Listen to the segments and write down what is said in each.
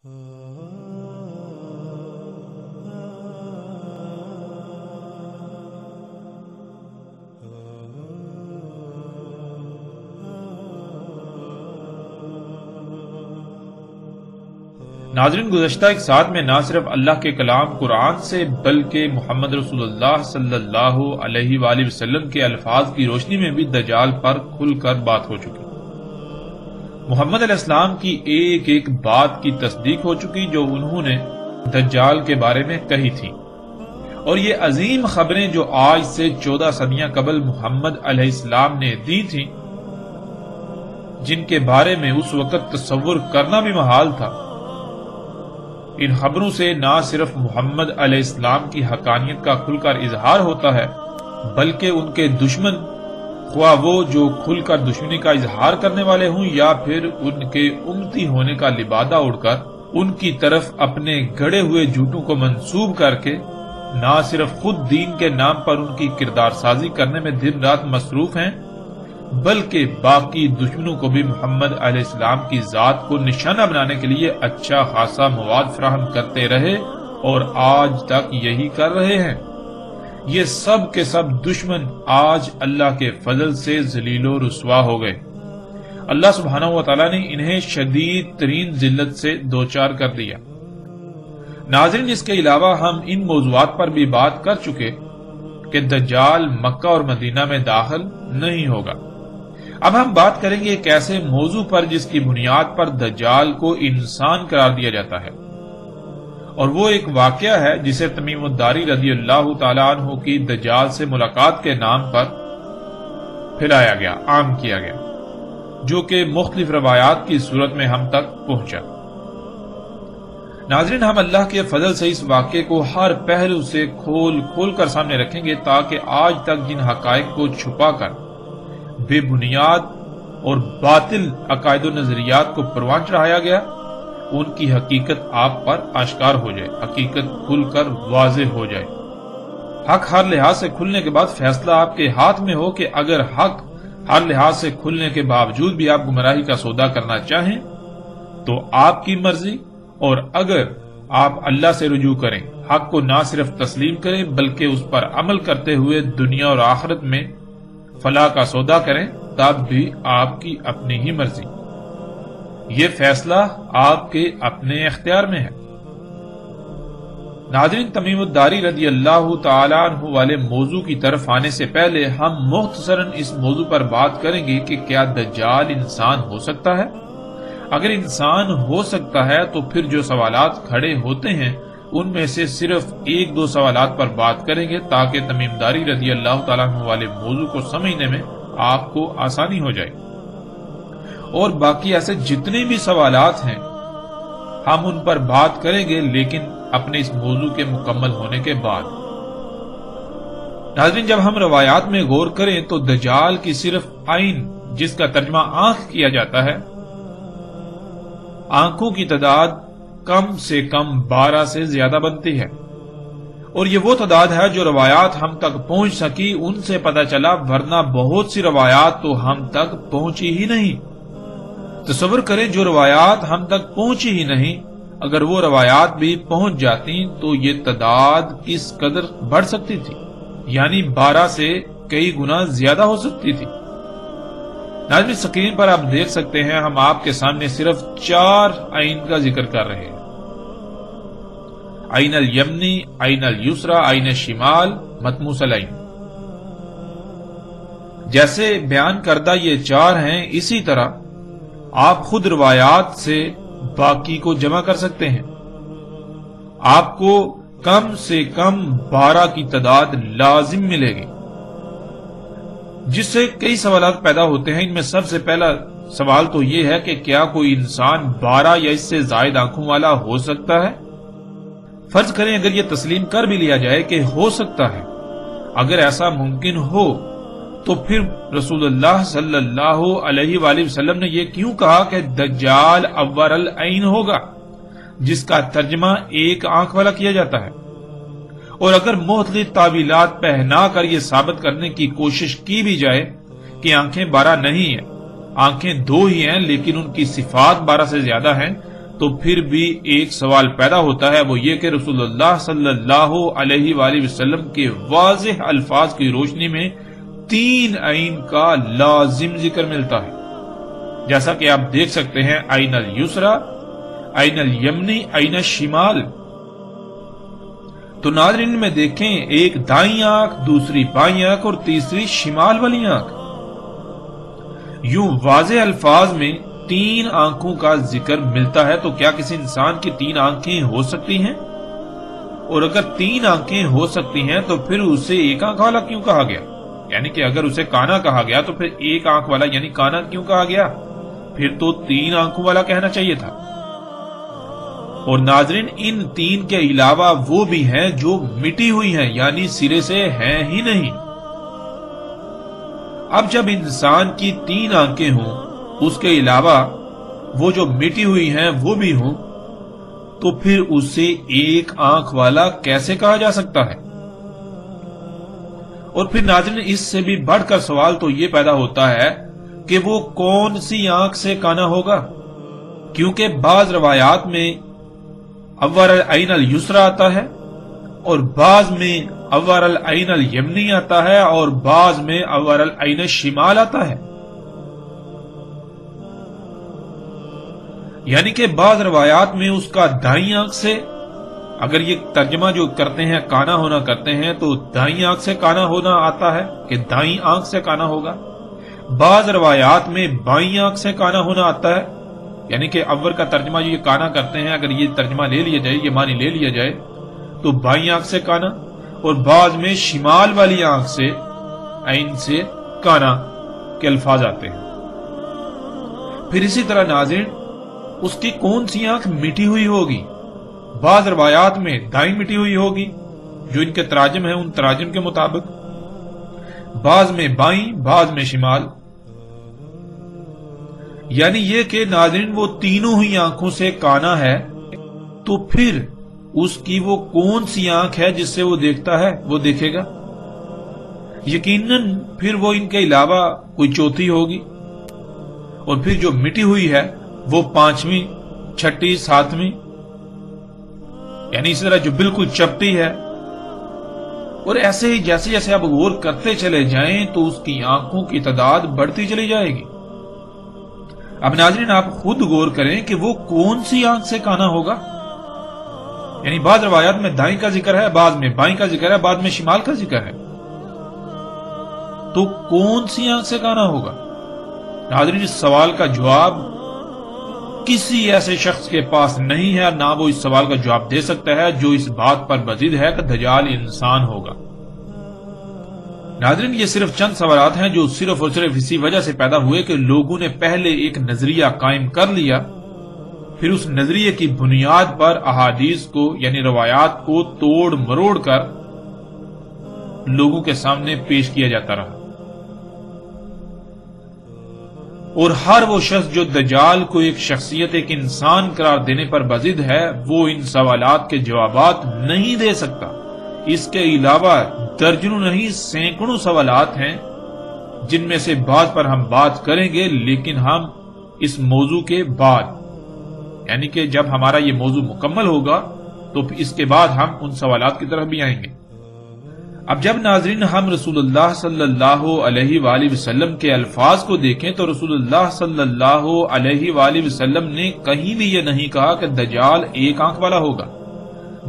ناظرین، گزشتہ ایک ساتھ میں نہ صرف اللہ کے کلام قرآن سے بلکہ محمد رسول اللہ صلی اللہ علیہ وآلہ وسلم کے الفاظ کی روشنی میں بھی دجال پر کھل کر بات ہو چکی۔ محمد علیہ السلام کی ایک ایک بات کی تصدیق ہو چکی جو انہوں نے دجال کے بارے میں کہی تھی، اور یہ عظیم خبریں جو آج سے 14 صدیاں قبل محمد علیہ السلام نے دی تھیں، جن کے بارے میں اس وقت تصور کرنا بھی محال تھا، ان خبروں سے نہ صرف محمد علیہ السلام کی حقانیت کا کھل کر اظہار ہوتا ہے بلکہ ان کے دشمن، خواہ وہ جو کھل کر دشمنی کا اظہار کرنے والے ہوں یا پھر ان کے امتی ہونے کا لبادہ اڑ کر ان کی طرف اپنے گڑے ہوئے جھوٹوں کو منسوب کر کے نہ صرف خود دین کے نام پر ان کی کردار سازی کرنے میں دن رات مصروف ہیں بلکہ باقی دشمنوں کو بھی محمد علیہ السلام کی ذات کو نشانہ بنانے کے لیے اچھا خاصا مواد فراہم کرتے رہے اور آج تک یہی کر رہے ہیں۔ یہ سب کے سب دشمن آج اللہ کے فضل سے ذلیل و رسوا ہو گئے۔ اللہ سبحانہ و تعالی نے انہیں شدید ترین ذلت سے دوچار کر دیا۔ ناظرین، اس کے علاوہ ہم ان موضوعات پر بھی بات کر چکے کہ دجال مکہ اور مدینہ میں داخل نہیں ہوگا۔ اب ہم بات کریں گے ایک ایسے موضوع پر جس کی بنیاد پر دجال کو انسان قرار دیا جاتا ہے، اور وہ ایک واقعہ ہے جسے تمیم الداری رضی اللہ تعالی عنہ کی دجال سے ملاقات کے نام پر پھیلایا گیا، عام کیا گیا، جو کہ مختلف روایات کی صورت میں ہم تک پہنچا۔ ناظرین، ہم اللہ کے فضل سے اس واقعے کو ہر پہلو سے کھول کر سامنے رکھیں گے تاکہ آج تک جن حقائق کو چھپا کر بے بنیاد اور باطل عقائد و نظریات کو پروان چڑھایا گیا، ان کی حقیقت آپ پر آشکار ہو جائے، حقیقت کھل کر واضح ہو جائے۔ حق ہر لحاظ سے کھلنے کے بعد فیصلہ آپ کے ہاتھ میں ہو کہ اگر حق ہر لحاظ سے کھلنے کے باوجود بھی آپ گمراہی کا سودا کرنا چاہیں تو آپ کی مرضی، اور اگر آپ اللہ سے رجوع کریں، حق کو نہ صرف تسلیم کریں بلکہ اس پر عمل کرتے ہوئے دنیا اور آخرت میں فلاح کا سودا کریں، تب بھی آپ کی اپنی ہی مرضی۔ یہ فیصلہ آپ کے اپنے اختیار میں ہے۔ ناظرین، تمیم الداری رضی اللہ تعالی عنہ والے موضوع کی طرف آنے سے پہلے ہم مختصراً اس موضوع پر بات کریں گے کہ کیا دجال انسان ہو سکتا ہے؟ اگر انسان ہو سکتا ہے تو پھر جو سوالات کھڑے ہوتے ہیں ان میں سے صرف ایک دو سوالات پر بات کریں گے تاکہ تمیم داری رضی اللہ تعالیٰ عنہ والے موضوع کو سمجھنے میں آپ کو آسانی ہو جائے، اور باقی ایسے جتنے بھی سوالات ہیں ہم ان پر بات کریں گے لیکن اپنے اس موضوع کے مکمل ہونے کے بعد۔ ناظرین، جب ہم روایات میں غور کریں تو دجال کی صرف عین، جس کا ترجمہ آنکھ کیا جاتا ہے، آنکھوں کی تعداد کم سے کم 12 سے زیادہ بنتی ہے، اور یہ وہ تعداد ہے جو روایات ہم تک پہنچ سکی ان سے پتہ چلا، ورنہ بہت سی روایات تو ہم تک پہنچی ہی نہیں۔ تصور کریں جو روایات ہم تک پہنچی ہی نہیں، اگر وہ روایات بھی پہنچ جاتی تو یہ تعداد کس قدر بڑھ سکتی تھی، یعنی 12 سے کئی گنا زیادہ ہو سکتی تھی۔ ناظرین، اسکرین پر آپ دیکھ سکتے ہیں ہم آپ کے سامنے صرف 4 عین کا ذکر کر رہے ہیں: عین الیمنی، عین الیسرا، عین الشمال، مطموس العین۔ جیسے بیان کردہ یہ 4 ہیں، اسی طرح آپ خود روایات سے باقی کو جمع کر سکتے ہیں۔ آپ کو کم سے کم 12 کی تعداد لازم ملے گی، جس سے کئی سوالات پیدا ہوتے ہیں۔ ان میں سب سے پہلا سوال تو یہ ہے کہ کیا کوئی انسان 12 یا اس سے زائد آنکھوں والا ہو سکتا ہے؟ فرض کریں اگر یہ تسلیم کر بھی لیا جائے کہ ہو سکتا ہے، اگر ایسا ممکن ہو تو پھر رسول اللہ صلی اللہ علیہ وآلہ وسلم نے یہ کیوں کہا کہ دجال اور العین ہوگا، جس کا ترجمہ ایک آنکھ والا کیا جاتا ہے؟ اور اگر مختلف تعویلات پہنا کر یہ ثابت کرنے کی کوشش کی بھی جائے کہ آنکھیں 12 نہیں ہیں، آنکھیں 2 ہی ہیں لیکن ان کی صفات 12 سے زیادہ ہیں، تو پھر بھی ایک سوال پیدا ہوتا ہے، وہ یہ کہ رسول اللہ صلی اللہ علیہ وآلہ وسلم کے واضح الفاظ کی روشنی میں 3 عین کا لازم ذکر ملتا ہے، جیسا کہ آپ دیکھ سکتے ہیں عین الیسری، عین الیمنی، عین الشمال۔ تو ناظرین میں دیکھیں، ایک دائیں آنکھ، دوسری بائیں آنکھ اور تیسری شمال والی آنکھ، یوں واضح الفاظ میں 3 آنکھوں کا ذکر ملتا ہے۔ تو کیا کسی انسان کی 3 آنکھیں ہو سکتی ہیں؟ اور اگر 3 آنکھیں ہو سکتی ہیں تو پھر اسے ایک آنکھ والا کیوں کہا گیا؟ یعنی کہ اگر اسے کانا کہا گیا تو پھر ایک آنکھ والا یعنی کانا کیوں کہا گیا؟ پھر تو 3 آنکھوں والا کہنا چاہیے تھا۔ اور ناظرین، ان 3 کے علاوہ وہ بھی ہیں جو مٹی ہوئی ہیں، یعنی سرے سے ہیں ہی نہیں۔ اب جب انسان کی 3 آنکھیں ہوں، اس کے علاوہ وہ جو مٹی ہوئی ہیں وہ بھی ہوں، تو پھر اسے ایک آنکھ والا کیسے کہا جا سکتا ہے؟ اور پھر ناظرین، اس سے بھی بڑھ کر سوال تو یہ پیدا ہوتا ہے کہ وہ کون سی آنکھ سے کانا ہوگا، کیونکہ بعض روایات میں اول العین الیسری آتا ہے، اور بعض میں اول العین الیمنی آتا ہے، اور بعض میں اول العین الشمال آتا ہے۔ یعنی کہ بعض روایات میں اس کا دائیں آنکھ سے، اگر یہ ترجمہ جو کرتے ہیں کانا ہونا کرتے ہیں تو دائیں آنکھ سے کانا ہونا آتا ہے کہ دائیں آنکھ سے کانا ہوگا۔ بعض روایات میں بائیں آنکھ سے کانا ہونا آتا ہے، یعنی کہ اول کا ترجمہ جو یہ کانا کرتے ہیں، اگر یہ ترجمہ لے لیا جائے، یہ معنی لے لیا جائے تو بائیں آنکھ سے کانا، اور بعض میں شمال والی آنکھ سے عین سے کانا کے الفاظ آتے ہیں۔ پھر اسی طرح ناظرین، اس کی کون سی آنکھ مٹی ہوئی ہوگی؟ بعض روایات میں دائیں مٹی ہوئی ہوگی، جو ان کے تراجم ہیں ان تراجم کے مطابق، بعض میں بائیں، بعض میں شمال۔ یعنی یہ کہ ناظرین وہ تینوں ہی آنکھوں سے کانا ہے، تو پھر اس کی وہ کون سی آنکھ ہے جس سے وہ دیکھتا ہے، وہ دیکھے گا؟ یقیناً پھر وہ ان کے علاوہ کوئی چوتھی ہوگی، اور پھر جو مٹی ہوئی ہے وہ 5ویں، 6ٹھی، 7ویں، یعنی اسی طرح جو بالکل چپٹی ہے۔ اور ایسے ہی جیسے جیسے آپ غور کرتے چلے جائیں تو اس کی آنکھوں کی تعداد بڑھتی چلی جائے گی۔ اب ناظرین آپ خود غور کریں کہ وہ کون سی آنکھ سے کانا ہوگا؟ یعنی بعض روایات میں دائیں کا ذکر ہے، بعض میں بائیں کا ذکر ہے، بعض میں شمال کا ذکر ہے، تو کون سی آنکھ سے کانا ہوگا؟ ناظرین اس سوال کا جواب کسی ایسے شخص کے پاس نہیں ہے، نہ وہ اس سوال کا جواب دے سکتا ہے جو اس بات پر بضد ہے کہ دجال انسان ہوگا۔ ناظرین یہ صرف چند سوالات ہیں جو صرف اور صرف اسی وجہ سے پیدا ہوئے کہ لوگوں نے پہلے ایک نظریہ قائم کر لیا، پھر اس نظریے کی بنیاد پر احادیث کو یعنی روایات کو توڑ مروڑ کر لوگوں کے سامنے پیش کیا جاتا رہا۔ اور ہر وہ شخص جو دجال کو ایک شخصیت، ایک انسان قرار دینے پر بضد ہے، وہ ان سوالات کے جوابات نہیں دے سکتا۔ اس کے علاوہ درجنوں نہیں سینکڑوں سوالات ہیں جن میں سے بعض پر ہم بات کریں گے، لیکن ہم اس موضوع کے بعد، یعنی کہ جب ہمارا یہ موضوع مکمل ہوگا تو اس کے بعد ہم ان سوالات کی طرف بھی آئیں گے۔ اب جب ناظرین ہم رسول اللہ صلی اللہ علیہ وآلہ وسلم کے الفاظ کو دیکھیں تو رسول اللہ صلی اللہ علیہ وآلہ وسلم نے کہیں بھی یہ نہیں کہا کہ دجال ایک آنکھ والا ہوگا،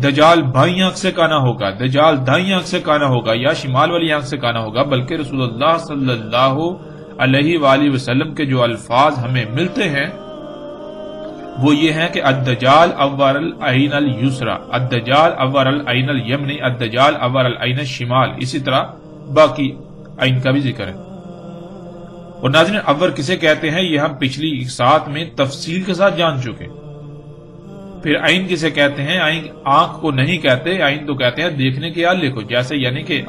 دجال بائیں آنکھ سے کانا ہوگا، دجال دائیں آنکھ سے کانا ہوگا یا شمال والی آنکھ سے کانا ہوگا، بلکہ رسول اللہ صلی اللہ علیہ وآلہ وسلم کے جو الفاظ ہمیں ملتے ہیں وہ یہ ہیں کہ الدجال اول العین الیسری، الدجال اول العین الیمنی، الدجال اول العین الشمال، اسی طرح باقی عین کا بھی ذکر ہے۔ اور ناظرین اول کسے کہتے ہیں یہ ہم پچھلی ساتھ میں تفصیل کے ساتھ جان چکے۔ پھر عین کسے کہتے ہیں؟ عین آنکھ کو نہیں کہتے، عین تو کہتے ہیں دیکھنے کے آلے کو، جیسے یعنی کہ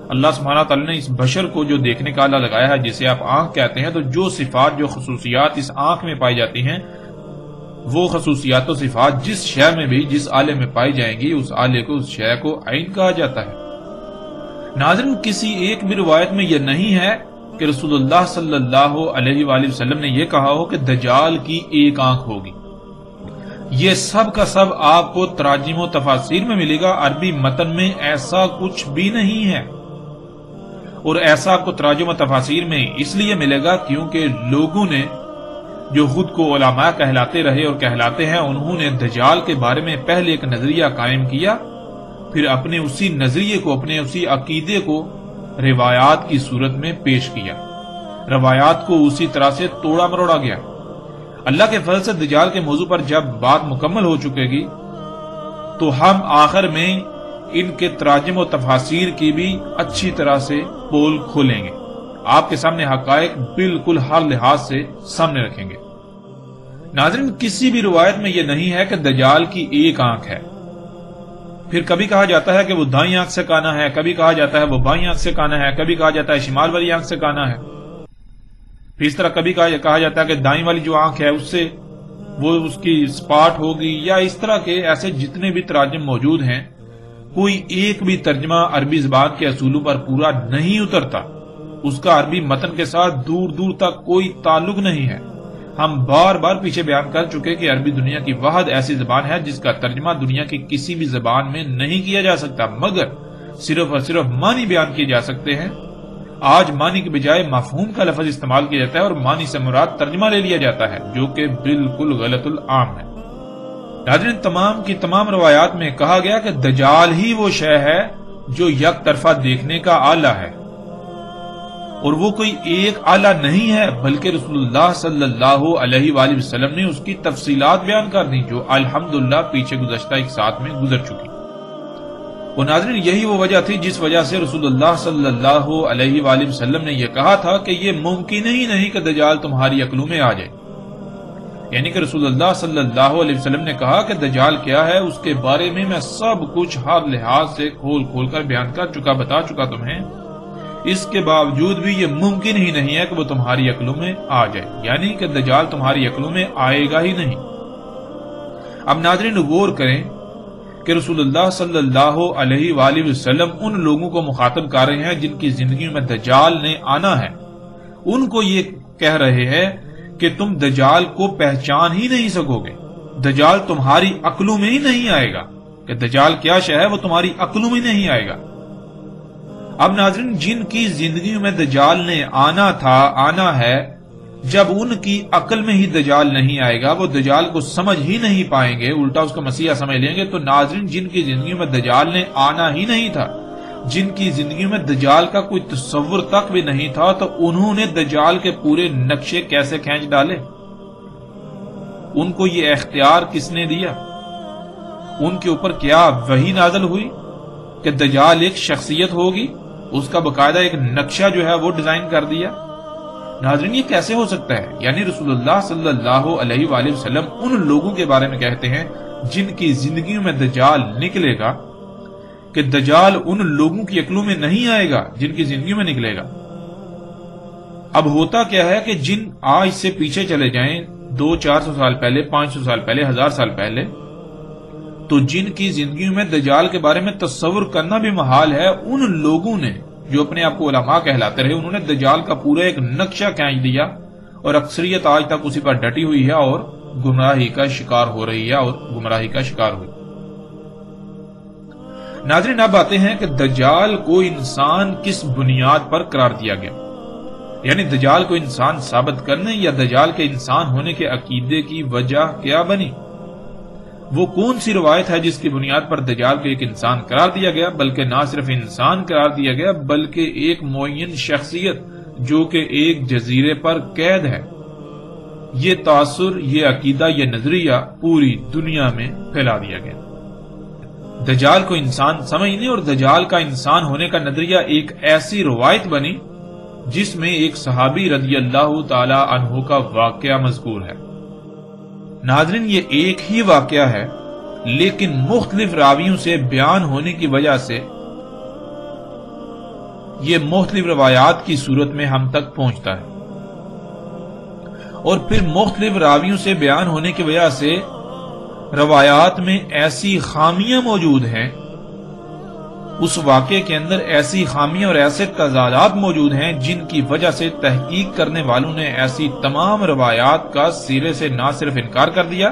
اللہ سبحانہ تعالیٰ نے اس بشر کو جو دیکھنے کا آلہ لگایا ہے جسے آپ آنکھ کہتے ہیں، تو جو صفات جو خصوصیات اس آنکھ میں پائی جاتی ہیں وہ خصوصیات و صفات جس شے میں بھی جس آلے میں پائی جائیں گی اس آلے کو اس شے کو عین کہا جاتا ہے۔ ناظرین کسی ایک بھی روایت میں یہ نہیں ہے کہ رسول اللہ صلی اللہ علیہ وآلہ وسلم نے یہ کہا ہو کہ دجال کی ایک آنکھ ہوگی۔ یہ سب کا سب آپ کو تراجم و تفاسیر میں ملے گا، عربی متن میں ایسا کچھ بھی نہیں ہے، اور ایسا آپ کو تراجم و تفاسیر میں اس لیے ملے گا کیونکہ لوگوں نے جو خود کو علماء کہلاتے رہے اور کہلاتے ہیں، انہوں نے دجال کے بارے میں پہلے ایک نظریہ قائم کیا، پھر اپنے اسی نظریے کو، اپنے اسی عقیدے کو روایات کی صورت میں پیش کیا، روایات کو اسی طرح سے توڑا مروڑا گیا۔ اللہ کے فضل سے دجال کے موضوع پر جب بات مکمل ہو چکے گی تو ہم آخر میں ان کے تراجم و تفاسیر کی بھی اچھی طرح سے پول کھولیں گے، آپ کے سامنے حقائق بالکل ہر لحاظ سے سامنے رکھیں گے۔ ناظرین، کسی بھی روایت میں یہ نہیں ہے کہ دجال کی ایک آنکھ ہے، پھر کبھی کہا جاتا ہے کہ وہ دائیں آنکھ سے کانا ہے، کبھی کہا جاتا ہے وہ بائیں آنکھ سے کانا ہے، کبھی کہا جاتا ہے شمال والی آنکھ سے کانا ہے، پھر اس طرح کبھی کہا جاتا ہے کہ دائیں والی جو آنکھ ہے اس سے وہ اس کی سپاٹ ہوگی، یا اس طرح کے ایسے جتنے بھی تراجم موجود ہیں، کوئی ایک بھی ترجمہ عربی زبان کے اصولوں پر پورا نہیں اترتا، اس کا عربی متن کے ساتھ دور دور تک کوئی تعلق نہیں ہے۔ ہم بار بار پیچھے بیان کر چکے کہ عربی دنیا کی واحد ایسی زبان ہے جس کا ترجمہ دنیا کی کسی بھی زبان میں نہیں کیا جا سکتا، مگر صرف اور صرف معنی بیان کیے جا سکتے ہیں۔ آج معنی کے بجائے مفہوم کا لفظ استعمال کیا جاتا ہے اور معنی سے مراد ترجمہ لے لیا جاتا ہے، جو کہ بالکل غلط العام ہے۔ ناظرین، تمام کی تمام روایات میں کہا گیا کہ دجال ہی وہ شے ہے جو یک طرفہ دیکھنے کا آلہ ہے، اور وہ کوئی ایک آلہ نہیں ہے، بلکہ رسول اللہ صلی اللہ علیہ وآلہ وسلم نے اس کی تفصیلات بیان کر دی، جو الحمدللہ پیچھے گزشتہ ایک ساتھ میں گزر چکی۔ اور ناظرین، یہی وہ وجہ تھی جس وجہ سے رسول اللہ صلی اللہ علیہ وآلہ وسلم نے یہ کہا تھا کہ یہ ممکن ہی نہیں کہ دجال تمہاری عقلوں میں آ جائے، یعنی کہ رسول اللہ صلی اللہ علیہ وسلم نے کہا کہ دجال کیا ہے اس کے بارے میں میں سب کچھ ہر لحاظ سے کھول کھول کر بیان کر چکا، بتا چکا تمہیں، اس کے باوجود بھی یہ ممکن ہی نہیں ہے کہ وہ تمہاری عقلوں میں آ جائے، یعنی کہ دجال تمہاری عقلوں میں آئے گا ہی نہیں۔ اب ناظرین، غور کریں کہ رسول اللہ صلی اللہ علیہ وآلہ وسلم ان لوگوں کو مخاطب کر رہے ہیں جن کی زندگی میں دجال نے آنا ہے، ان کو یہ کہہ رہے ہیں کہ تم دجال کو پہچان ہی نہیں سکو گے، دجال تمہاری عقلوں میں ہی نہیں آئے گا، کہ دجال کیا شے ہے وہ تمہاری عقلوں میں نہیں آئے گا۔ اب ناظرین، جن کی زندگی میں دجال نے آنا تھا، آنا ہے، جب ان کی عقل میں ہی دجال نہیں آئے گا، وہ دجال کو سمجھ ہی نہیں پائیں گے، الٹا اس کا مسیحا سمجھ لیں گے، تو ناظرین، جن کی زندگی میں دجال نے آنا ہی نہیں تھا، جن کی زندگی میں دجال کا کوئی تصور تک بھی نہیں تھا، تو انہوں نے دجال کے پورے نقشے کیسے کھینچ ڈالے؟ ان کو یہ اختیار کس نے دیا؟ ان کے اوپر کیا وحی نازل ہوئی کہ دجال ایک شخصیت ہوگی؟ اس کا باقاعدہ ایک نقشہ جو ہے وہ ڈیزائن کر دیا۔ ناظرین، یہ کیسے ہو سکتا ہے؟ یعنی رسول اللہ صلی اللہ علیہ وآلہ وسلم ان لوگوں کے بارے میں کہتے ہیں جن کی زندگیوں میں دجال نکلے گا، کہ دجال ان لوگوں کی عقلوں میں نہیں آئے گا جن کی زندگیوں میں نکلے گا۔ اب ہوتا کیا ہے کہ جن آج سے پیچھے چلے جائیں 200-400 سال پہلے، 500 سال پہلے، 1000 سال پہلے، تو جن کی زندگیوں میں دجال کے بارے میں تصور کرنا بھی محال ہے، ان لوگوں نے جو اپنے آپ کو علماء کہلاتے رہے، انہوں نے دجال کا پورا ایک نقشہ کھینچ دیا، اور اکثریت آج تک اسی پر ڈٹی ہوئی ہے اور گمراہی کا شکار ہو رہی ہے اور گمراہی کا شکار ہوئی۔ ناظرین، اب آتے ہیں کہ دجال کو انسان کس بنیاد پر قرار دیا گیا، یعنی دجال کو انسان ثابت کرنے یا دجال کے انسان ہونے کے عقیدے کی وجہ کیا بنی؟ وہ کون سی روایت ہے جس کی بنیاد پر دجال کو ایک انسان قرار دیا گیا؟ بلکہ نہ صرف انسان قرار دیا گیا، بلکہ ایک معین شخصیت جو کہ ایک جزیرے پر قید ہے۔ یہ تاثر، یہ عقیدہ، یہ نظریہ پوری دنیا میں پھیلا دیا گیا۔ دجال کو انسان سمجھنے اور دجال کا انسان ہونے کا نظریہ ایک ایسی روایت بنی جس میں ایک صحابی رضی اللہ تعالی عنہ کا واقعہ مذکور ہے۔ ناظرین، یہ ایک ہی واقعہ ہے، لیکن مختلف راویوں سے بیان ہونے کی وجہ سے یہ مختلف روایات کی صورت میں ہم تک پہنچتا ہے، اور پھر مختلف راویوں سے بیان ہونے کی وجہ سے روایات میں ایسی خامیاں موجود ہیں، اس واقعے کے اندر ایسی خامیاں اور ایسے تضادات موجود ہیں جن کی وجہ سے تحقیق کرنے والوں نے ایسی تمام روایات کا سرے سے نہ صرف انکار کر دیا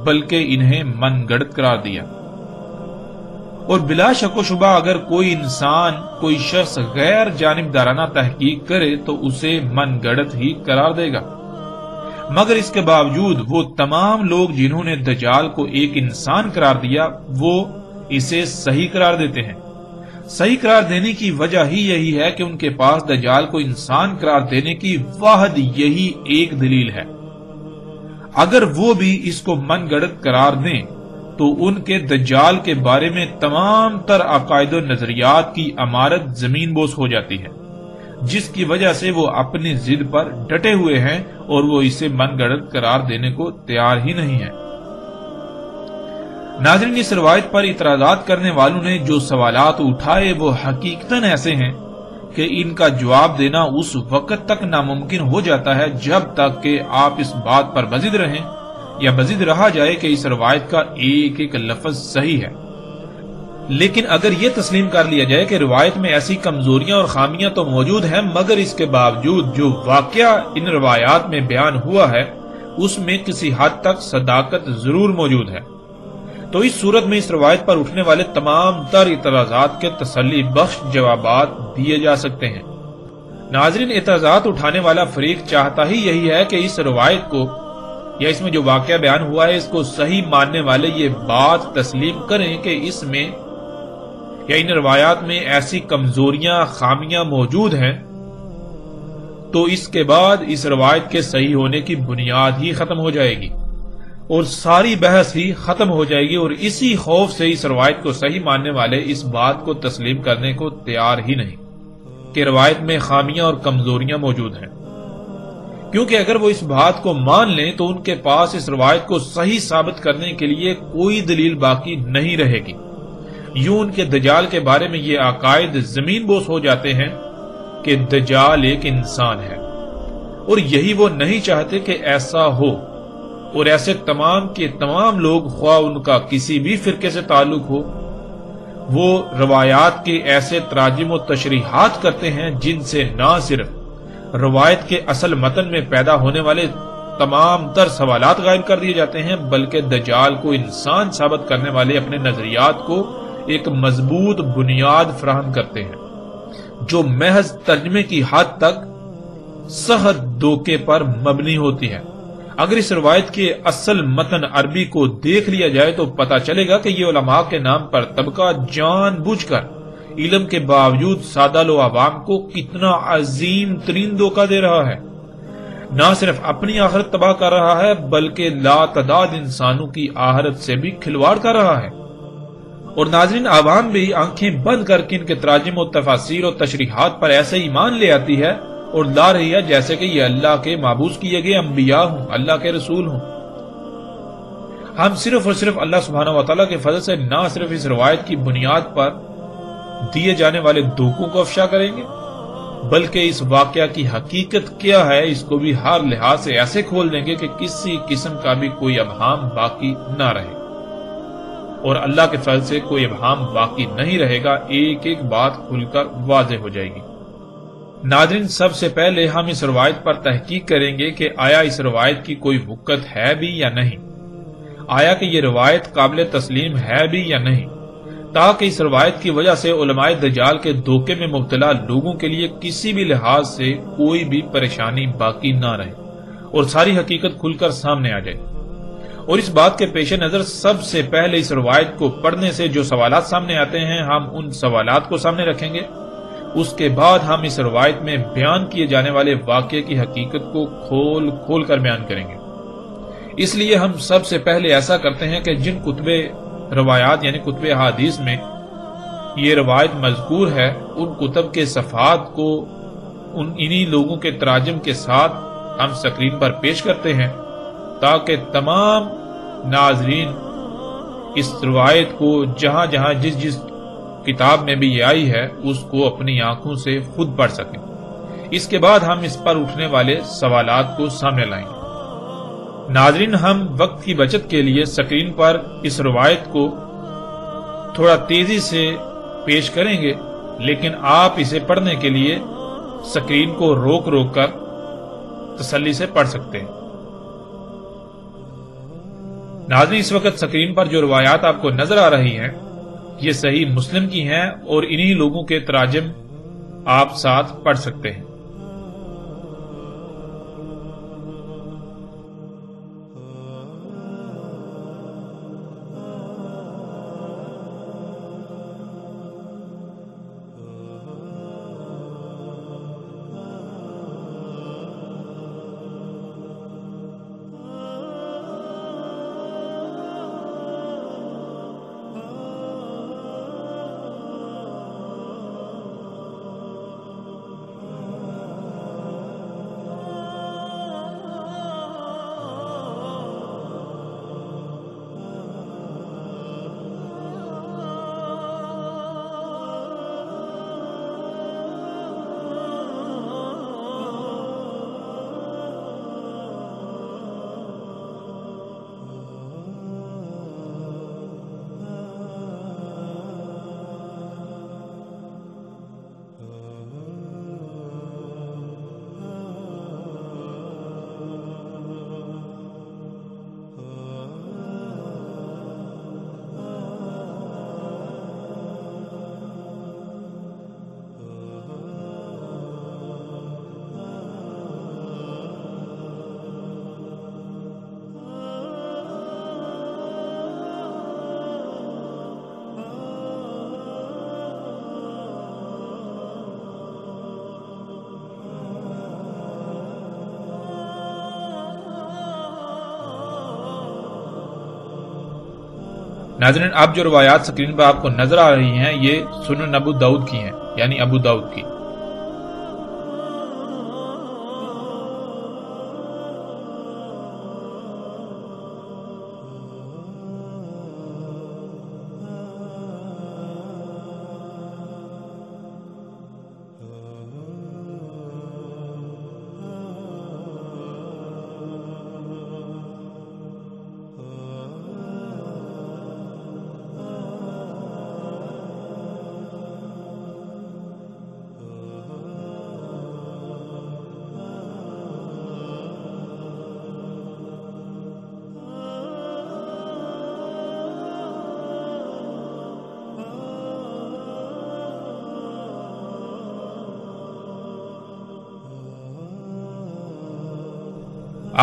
بلکہ انہیں من گڑت قرار دیا۔ اور بلا شک و شبہ اگر کوئی انسان، کوئی شخص غیر جانبدارانہ تحقیق کرے تو اسے من گڑت ہی قرار دے گا، مگر اس کے باوجود وہ تمام لوگ جنہوں نے دجال کو ایک انسان قرار دیا وہ اسے صحیح قرار دیتے ہیں۔ صحیح قرار دینے کی وجہ ہی یہی ہے کہ ان کے پاس دجال کو انسان قرار دینے کی واحد یہی ایک دلیل ہے۔ اگر وہ بھی اس کو من گڑت قرار دیں تو ان کے دجال کے بارے میں تمام تر عقائد و نظریات کی عمارت زمین بوس ہو جاتی ہے، جس کی وجہ سے وہ اپنی ضد پر ڈٹے ہوئے ہیں اور وہ اسے من گڑت قرار دینے کو تیار ہی نہیں ہے۔ ناظرین، اس روایت پر اعتراضات کرنے والوں نے جو سوالات اٹھائے وہ حقیقتاً ایسے ہیں کہ ان کا جواب دینا اس وقت تک ناممکن ہو جاتا ہے جب تک کہ آپ اس بات پر بضد رہیں یا بضد رہا جائے کہ اس روایت کا ایک ایک لفظ صحیح ہے۔ لیکن اگر یہ تسلیم کر لیا جائے کہ روایت میں ایسی کمزوریاں اور خامیاں تو موجود ہیں، مگر اس کے باوجود جو واقعہ ان روایات میں بیان ہوا ہے اس میں کسی حد تک صداقت ضرور موجود ہے، تو اس صورت میں اس روایت پر اٹھنے والے تمام تر اعتراضات کے تسلی بخش جوابات دیے جا سکتے ہیں۔ ناظرین، اعتراضات اٹھانے والا فریق چاہتا ہی یہی ہے کہ اس روایت کو یا اس میں جو واقعہ بیان ہوا ہے اس کو صحیح ماننے والے یہ بات تسلیم کریں کہ اس میں یا ان روایات میں ایسی کمزوریاں، خامیاں موجود ہیں، تو اس کے بعد اس روایت کے صحیح ہونے کی بنیاد ہی ختم ہو جائے گی اور ساری بحث ہی ختم ہو جائے گی، اور اسی خوف سے اس روایت کو صحیح ماننے والے اس بات کو تسلیم کرنے کو تیار ہی نہیں کہ روایت میں خامیاں اور کمزوریاں موجود ہیں، کیونکہ اگر وہ اس بات کو مان لیں تو ان کے پاس اس روایت کو صحیح ثابت کرنے کے لیے کوئی دلیل باقی نہیں رہے گی۔ یوں ان کے دجال کے بارے میں یہ عقائد زمین بوس ہو جاتے ہیں کہ دجال ایک انسان ہے، اور یہی وہ نہیں چاہتے کہ ایسا ہو، اور ایسے تمام کے تمام لوگ، خواہ ان کا کسی بھی فرقے سے تعلق ہو، وہ روایات کے ایسے تراجم و تشریحات کرتے ہیں جن سے نہ صرف روایت کے اصل متن میں پیدا ہونے والے تمام تر سوالات غائب کر دیے جاتے ہیں، بلکہ دجال کو انسان ثابت کرنے والے اپنے نظریات کو ایک مضبوط بنیاد فراہم کرتے ہیں جو محض ترجمے کی حد تک سخت دھوکے پر مبنی ہوتی ہے۔ اگر اس روایت کے اصل متن عربی کو دیکھ لیا جائے تو پتہ چلے گا کہ یہ علماء کے نام پر طبقہ جان بوجھ کر علم کے باوجود سادہ لو عوام کو کتنا عظیم ترین دھوکہ دے رہا ہے، نہ صرف اپنی آخرت تباہ کر رہا ہے بلکہ لا تعداد انسانوں کی آخرت سے بھی کھلواڑ کر رہا ہے۔ اور ناظرین، عوام بھی آنکھیں بند کر کے ان کے تراجم و تفاسیر و تشریحات پر ایسے ایمان لے آتی ہے اور لا رہی ہے جیسے کہ یہ اللہ کے مابعوث کیے گئے انبیاء ہوں، اللہ کے رسول ہوں۔ ہم صرف اور صرف اللہ سبحانہ و تعالیٰ کے فضل سے نہ صرف اس روایت کی بنیاد پر دیے جانے والے دھوکوں کو افشا کریں گے بلکہ اس واقعہ کی حقیقت کیا ہے اس کو بھی ہر لحاظ سے ایسے کھول دیں گے کہ کسی قسم کا بھی کوئی ابہام باقی نہ رہے، اور اللہ کے فضل سے کوئی ابہام باقی نہیں رہے گا، ایک ایک بات کھل کر واضح ہو جائے گی۔ ناظرین، سب سے پہلے ہم اس روایت پر تحقیق کریں گے کہ آیا اس روایت کی کوئی حقیقت ہے بھی یا نہیں، آیا کہ یہ روایت قابل تسلیم ہے بھی یا نہیں، تاکہ اس روایت کی وجہ سے علماء دجال کے دھوکے میں مبتلا لوگوں کے لیے کسی بھی لحاظ سے کوئی بھی پریشانی باقی نہ رہے اور ساری حقیقت کھل کر سامنے آ جائے۔ اور اس بات کے پیش نظر سب سے پہلے اس روایت کو پڑھنے سے جو سوالات سامنے آتے ہیں ہم ان سوالات کو سامنے رکھیں گے، اس کے بعد ہم اس روایت میں بیان کیے جانے والے واقعے کی حقیقت کو کھول کھول کر بیان کریں گے۔ اس لیے ہم سب سے پہلے ایسا کرتے ہیں کہ جن کتب روایات یعنی کتب احادیث میں یہ روایت مذکور ہے ان کتب کے صفحات کو انہی لوگوں کے تراجم کے ساتھ ہم سکرین پر پیش کرتے ہیں تاکہ تمام ناظرین اس روایت کو جہاں جہاں جس جس کتاب میں بھی یہ آئی ہے اس کو اپنی آنکھوں سے خود پڑھ سکیں۔ اس کے بعد ہم اس پر اٹھنے والے سوالات کو سامنے لائیں گے۔ ناظرین، ہم وقت کی بچت کے لیے سکرین پر اس روایت کو تھوڑا تیزی سے پیش کریں گے، لیکن آپ اسے پڑھنے کے لیے سکرین کو روک روک کر تسلی سے پڑھ سکتے ہیں۔ ناظرین، اس وقت سکرین پر جو روایات آپ کو نظر آ رہی ہیں یہ صحیح مسلم کی ہیں اور انہی لوگوں کے تراجم آپ ساتھ پڑھ سکتے ہیں۔ ناظرین، اب جو روایات سکرین پر آپ کو نظر آ رہی ہیں یہ سنن ابو داؤد کی ہیں، یعنی ابو داؤد کی۔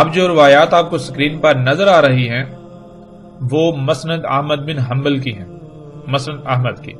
اب جو روایات آپ کو سکرین پر نظر آ رہی ہیں وہ مسند احمد بن حنبل کی ہیں، مسند احمد کی۔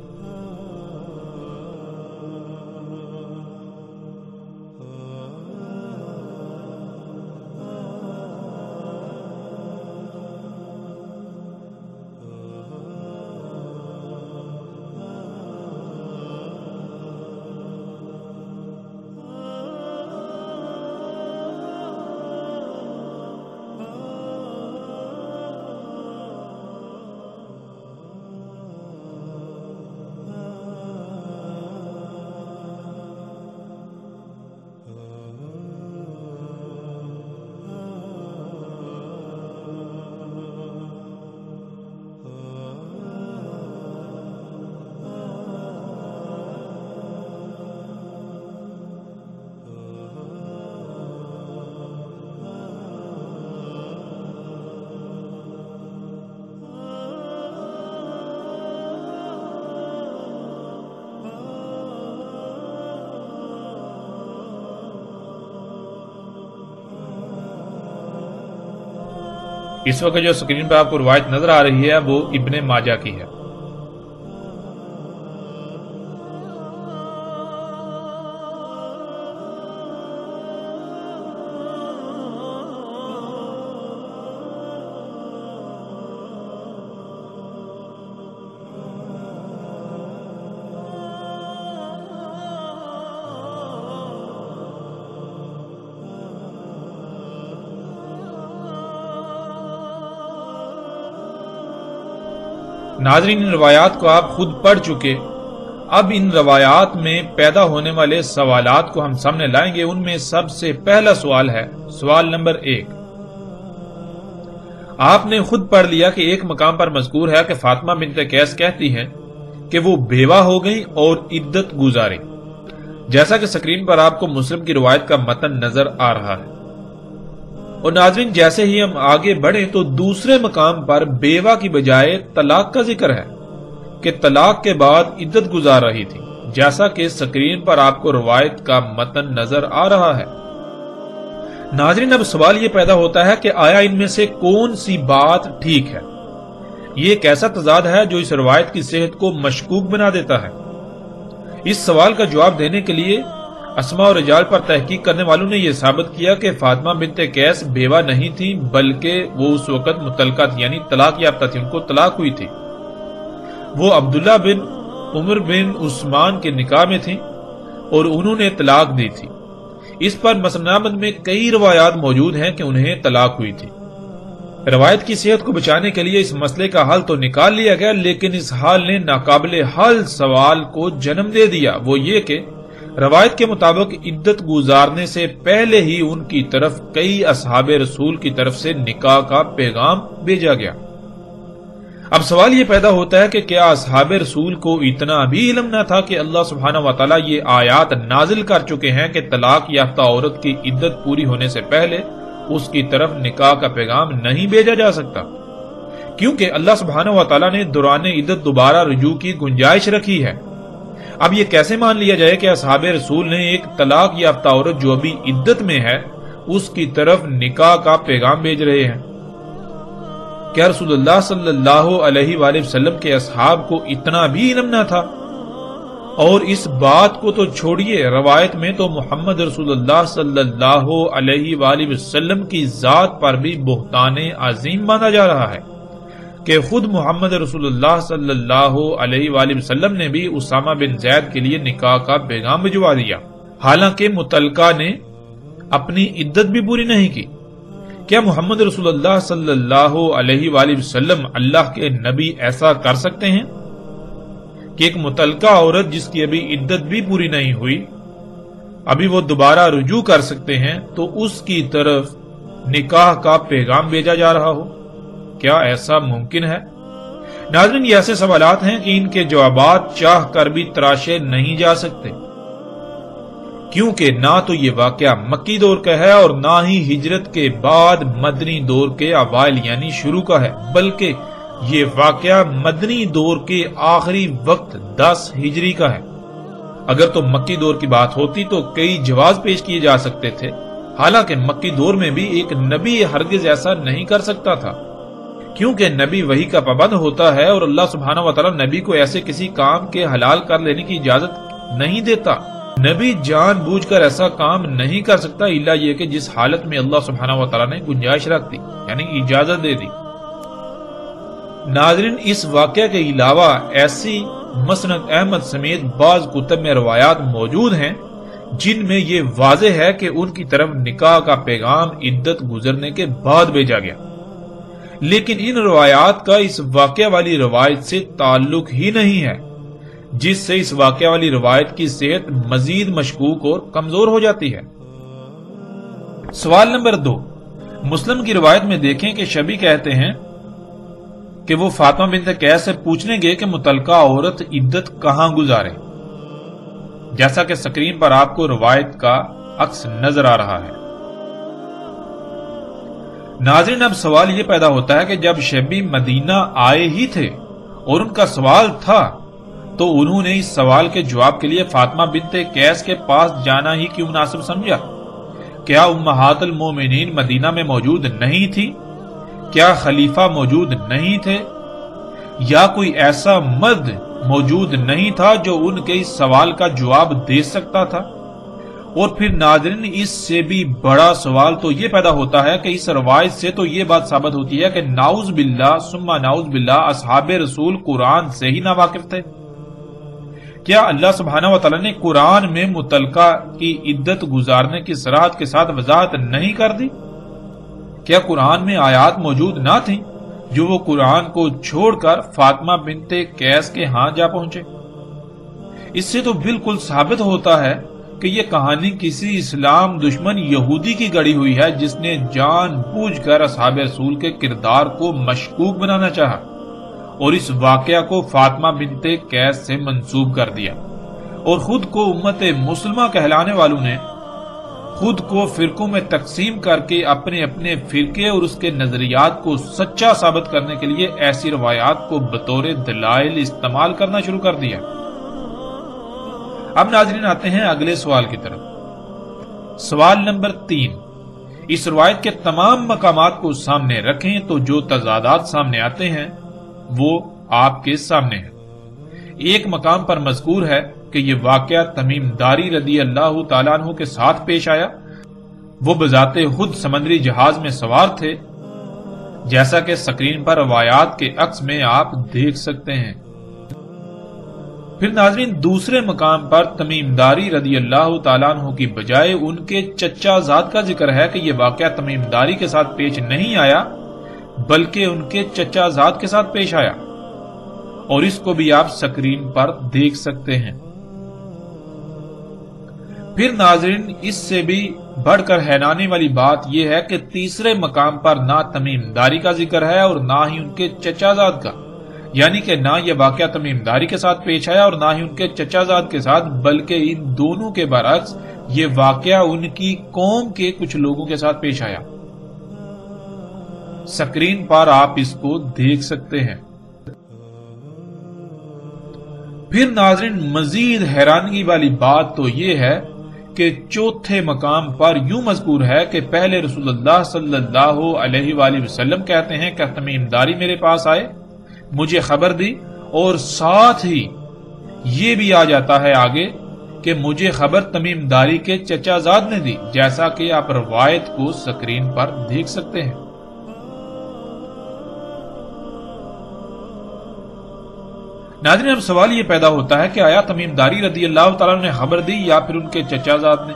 اس وقت جو سکرین پر آپ کو روایت نظر آ رہی ہے وہ ابن ماجہ کی ہے۔ ناظرین، ان روایات کو آپ خود پڑھ چکے، اب ان روایات میں پیدا ہونے والے سوالات کو ہم سامنے لائیں گے۔ ان میں سب سے پہلا سوال ہے سوال نمبر 1۔ آپ نے خود پڑھ لیا کہ ایک مقام پر مذکور ہے کہ فاطمہ بنت قیس کہتی ہیں کہ وہ بیوہ ہو گئی اور عدت گزاری، جیسا کہ سکرین پر آپ کو مسلم کی روایت کا متن نظر آ رہا ہے۔ اور ناظرین جیسے ہی ہم آگے بڑھیں تو دوسرے مقام پر بیوہ کی بجائے طلاق کا ذکر ہے کہ طلاق کے بعد عدت گزار رہی تھی، جیسا کہ سکرین پر آپ کو روایت کا متن نظر آ رہا ہے۔ ناظرین اب سوال یہ پیدا ہوتا ہے کہ آیا ان میں سے کون سی بات ٹھیک ہے؟ یہ ایک ایسا تضاد ہے جو اس روایت کی صحت کو مشکوک بنا دیتا ہے۔ اس سوال کا جواب دینے کے لیے اسماء اور رجال پر تحقیق کرنے والوں نے یہ ثابت کیا کہ فاطمہ بنت قیس بیوہ نہیں تھی، بلکہ وہ اس وقت مطلقہ تھی، یعنی طلاق یافتہ تھی، ان کو طلاق ہوئی تھی۔ وہ عبداللہ بن عمر بن عثمان کے نکاح میں تھی اور انہوں نے طلاق دی تھی۔ اس پر مسند احمد میں کئی روایات موجود ہیں کہ انہیں طلاق ہوئی تھی۔ روایت کی صحت کو بچانے کے لیے اس مسئلے کا حل تو نکال لیا گیا، لیکن اس حال نے ناقابل حل سوال کو جنم دے دیا، وہ یہ کہ روایت کے مطابق عدت گزارنے سے پہلے ہی ان کی طرف کئی اصحاب رسول کی طرف سے نکاح کا پیغام بھیجا گیا۔ اب سوال یہ پیدا ہوتا ہے کہ کیا اصحاب رسول کو اتنا بھی علم نہ تھا کہ اللہ سبحانہ وتعالی یہ آیات نازل کر چکے ہیں کہ طلاق یافتہ عورت کی عدت پوری ہونے سے پہلے اس کی طرف نکاح کا پیغام نہیں بھیجا جا سکتا، کیونکہ اللہ سبحانہ وتعالی نے دوران عدت دوبارہ رجوع کی گنجائش رکھی ہے۔ اب یہ کیسے مان لیا جائے کہ اصحاب رسول نے ایک طلاق یافتہ عورت جو ابھی عدت میں ہے اس کی طرف نکاح کا پیغام بھیج رہے ہیں؟ کیا رسول اللہ صلی اللہ علیہ وآلہ وسلم کے اصحاب کو اتنا بھی علم نہ تھا؟ اور اس بات کو تو چھوڑیے، روایت میں تو محمد رسول اللہ صلی اللہ علیہ وآلہ وسلم کی ذات پر بھی بہتان عظیم باندھا جا رہا ہے کہ خود محمد رسول اللہ صلی اللہ علیہ وآلہ وسلم نے بھی اسامہ بن زید کے لیے نکاح کا پیغام بھجوا دیا، حالانکہ متعلقہ نے اپنی عدت بھی پوری نہیں کی۔ کیا محمد رسول اللہ صلی اللہ علیہ وآلہ وسلم اللہ کے نبی ایسا کر سکتے ہیں کہ ایک متعلقہ عورت جس کی ابھی عدت بھی پوری نہیں ہوئی، ابھی وہ دوبارہ رجوع کر سکتے ہیں، تو اس کی طرف نکاح کا پیغام بھیجا جا رہا ہو؟ کیا ایسا ممکن ہے؟ ناظرین یہ ایسے سوالات ہیں کہ ان کے جوابات چاہ کر بھی تراشے نہیں جا سکتے، کیونکہ نہ تو یہ واقعہ مکی دور کا ہے اور نہ ہی ہجرت کے بعد مدنی دور کے اوائل یعنی شروع کا ہے، بلکہ یہ واقعہ مدنی دور کے آخری وقت 10 ہجری کا ہے۔ اگر تو مکی دور کی بات ہوتی تو کئی جواز پیش کیے جا سکتے تھے، حالانکہ مکی دور میں بھی ایک نبی ہرگز ایسا نہیں کر سکتا تھا، کیونکہ نبی وحی کا پابند ہوتا ہے اور اللہ سبحانہ وتعالی نبی کو ایسے کسی کام کے حلال کر لینے کی اجازت نہیں دیتا۔ نبی جان بوجھ کر ایسا کام نہیں کر سکتا الا یہ کہ جس حالت میں اللہ سبحانہ وتعالی نے گنجائش رکھ دی، یعنی اجازت دے دی۔ ناظرین اس واقعہ کے علاوہ ایسی مسند احمد سمیت بعض کتب میں روایات موجود ہیں جن میں یہ واضح ہے کہ ان کی طرف نکاح کا پیغام عدت گزرنے کے بعد بھیجا گیا، لیکن ان روایات کا اس واقعہ والی روایت سے تعلق ہی نہیں ہے، جس سے اس واقعہ والی روایت کی صحت مزید مشکوک اور کمزور ہو جاتی ہے۔ سوال نمبر 2، مسلم کی روایت میں دیکھیں کہ شبی کہتے ہیں کہ وہ فاطمہ بنت قیس سے پوچھنے گئے کہ متعلقہ عورت عدت کہاں گزارے، جیسا کہ سکرین پر آپ کو روایت کا عکس نظر آ رہا ہے۔ ناظرین اب سوال یہ پیدا ہوتا ہے کہ جب شبی مدینہ آئے ہی تھے اور ان کا سوال تھا تو انہوں نے اس سوال کے جواب کے لیے فاطمہ بنت قیس کے پاس جانا ہی کیوں مناسب سمجھا؟ کیا امہات المومنین مدینہ میں موجود نہیں تھی؟ کیا خلیفہ موجود نہیں تھے؟ یا کوئی ایسا مرد موجود نہیں تھا جو ان کے اس سوال کا جواب دے سکتا تھا؟ اور پھر ناظرین اس سے بھی بڑا سوال تو یہ پیدا ہوتا ہے کہ اس روایت سے تو یہ بات ثابت ہوتی ہے کہ نعوذ باللہ ثم نعوذ باللہ اصحاب رسول قرآن سے ہی ناواقف تھے۔ کیا اللہ سبحانہ وتعالی نے قرآن میں متعلقہ کی عدت گزارنے کی صراحت کے ساتھ وضاحت نہیں کر دی؟ کیا قرآن میں آیات موجود نہ تھیں جو وہ قرآن کو چھوڑ کر فاطمہ بنت قیس کے ہاں جا پہنچے؟ اس سے تو بالکل ثابت ہوتا ہے کہ یہ کہانی کسی اسلام دشمن یہودی کی گڑی ہوئی ہے جس نے جان بوجھ کر اصحاب رسول کے کردار کو مشکوک بنانا چاہا اور اس واقعہ کو فاطمہ بنت قیس سے منسوب کر دیا، اور خود کو امت مسلمہ کہلانے والوں نے خود کو فرقوں میں تقسیم کر کے اپنے اپنے فرقے اور اس کے نظریات کو سچا ثابت کرنے کے لیے ایسی روایات کو بطور دلائل استعمال کرنا شروع کر دیا۔ اب ناظرین آتے ہیں اگلے سوال کی طرف۔ سوال نمبر 3، اس روایت کے تمام مقامات کو سامنے رکھیں تو جو تضادات سامنے آتے ہیں وہ آپ کے سامنے ہیں۔ ایک مقام پر مذکور ہے کہ یہ واقعہ تمیم داری رضی اللہ تعالیٰ عنہ کے ساتھ پیش آیا۔ وہ بذات خود سمندری جہاز میں سوار تھے، جیسا کہ سکرین پر روایات کے عکس میں آپ دیکھ سکتے ہیں۔ پھر ناظرین دوسرے مقام پر تمیم داری رضی اللہ تعالیٰ عنہ کی بجائے ان کے چچا زاد کا ذکر ہے کہ یہ واقعہ تمیم داری کے ساتھ پیش نہیں آیا بلکہ ان کے چچا زاد کے ساتھ پیش آیا، اور اس کو بھی آپ سکرین پر دیکھ سکتے ہیں۔ پھر ناظرین اس سے بھی بڑھ کر حیرانی والی بات یہ ہے کہ تیسرے مقام پر نہ تمیم داری کا ذکر ہے اور نہ ہی ان کے چچا زاد کا، یعنی کہ نہ یہ واقعہ تمیم داری کے ساتھ پیش آیا اور نہ ہی ان کے چچا زاد کے ساتھ، بلکہ ان دونوں کے برعکس یہ واقعہ ان کی قوم کے کچھ لوگوں کے ساتھ پیش آیا۔ سکرین پر آپ اس کو دیکھ سکتے ہیں۔ پھر ناظرین مزید حیرانگی والی بات تو یہ ہے کہ چوتھے مقام پر یوں مذکور ہے کہ پہلے رسول اللہ صلی اللہ علیہ وآلہ وسلم کہتے ہیں کہ تمیم داری میرے پاس آئے، مجھے خبر دی، اور ساتھ ہی یہ بھی آ جاتا ہے آگے کہ مجھے خبر تمیم داری کے چچا زاد نے دی، جیسا کہ آپ روایت کو سکرین پر دیکھ سکتے ہیں۔ ناظرین اب سوال یہ پیدا ہوتا ہے کہ آیا تمیم داری رضی اللہ تعالیٰ نے خبر دی یا پھر ان کے چچا زاد نے؟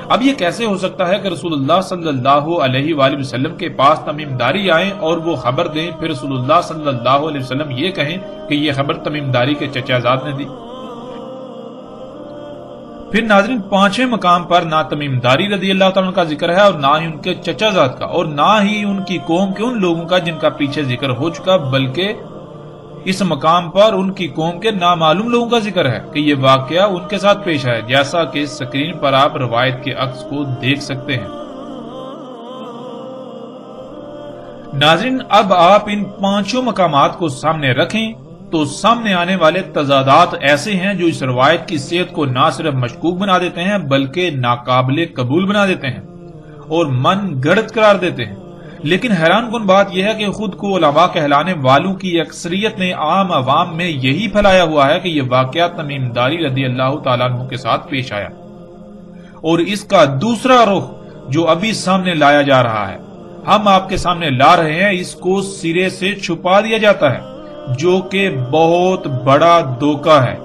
اب یہ کیسے ہو سکتا ہے کہ رسول اللہ صلی اللہ علیہ وآلہ وسلم کے پاس تمیم داری آئیں اور وہ خبر دیں، پھر رسول اللہ صلی اللہ علیہ وسلم یہ کہیں کہ یہ خبر تمیم داری کے چچا زاد نے دی؟ پھر ناظرین پانچویں مقام پر نہ تمیم داری رضی اللہ تعالیٰ کا ذکر ہے اور نہ ہی ان کے چچا زاد کا، اور نہ ہی ان کی قوم کے ان لوگوں کا جن کا پیچھے ذکر ہو چکا، بلکہ اس مقام پر ان کی قوم کے نامعلوم لوگوں کا ذکر ہے کہ یہ واقعہ ان کے ساتھ پیش آیا، جیسا کہ سکرین پر آپ روایت کے عکس کو دیکھ سکتے ہیں۔ ناظرین اب آپ ان پانچوں مقامات کو سامنے رکھیں تو سامنے آنے والے تضادات ایسے ہیں جو اس روایت کی صحت کو نہ صرف مشکوک بنا دیتے ہیں بلکہ ناقابل قبول بنا دیتے ہیں اور من گڑت قرار دیتے ہیں۔ لیکن حیران کن بات یہ ہے کہ خود کو علماء کہلانے والوں کی اکثریت نے عام عوام میں یہی پھیلایا ہوا ہے کہ یہ واقعہ تمیم داری رضی اللہ تعالیٰ عنہ کے ساتھ پیش آیا، اور اس کا دوسرا رخ جو ابھی سامنے لایا جا رہا ہے، ہم آپ کے سامنے لا رہے ہیں، اس کو سرے سے چھپا دیا جاتا ہے، جو کہ بہت بڑا دھوکہ ہے۔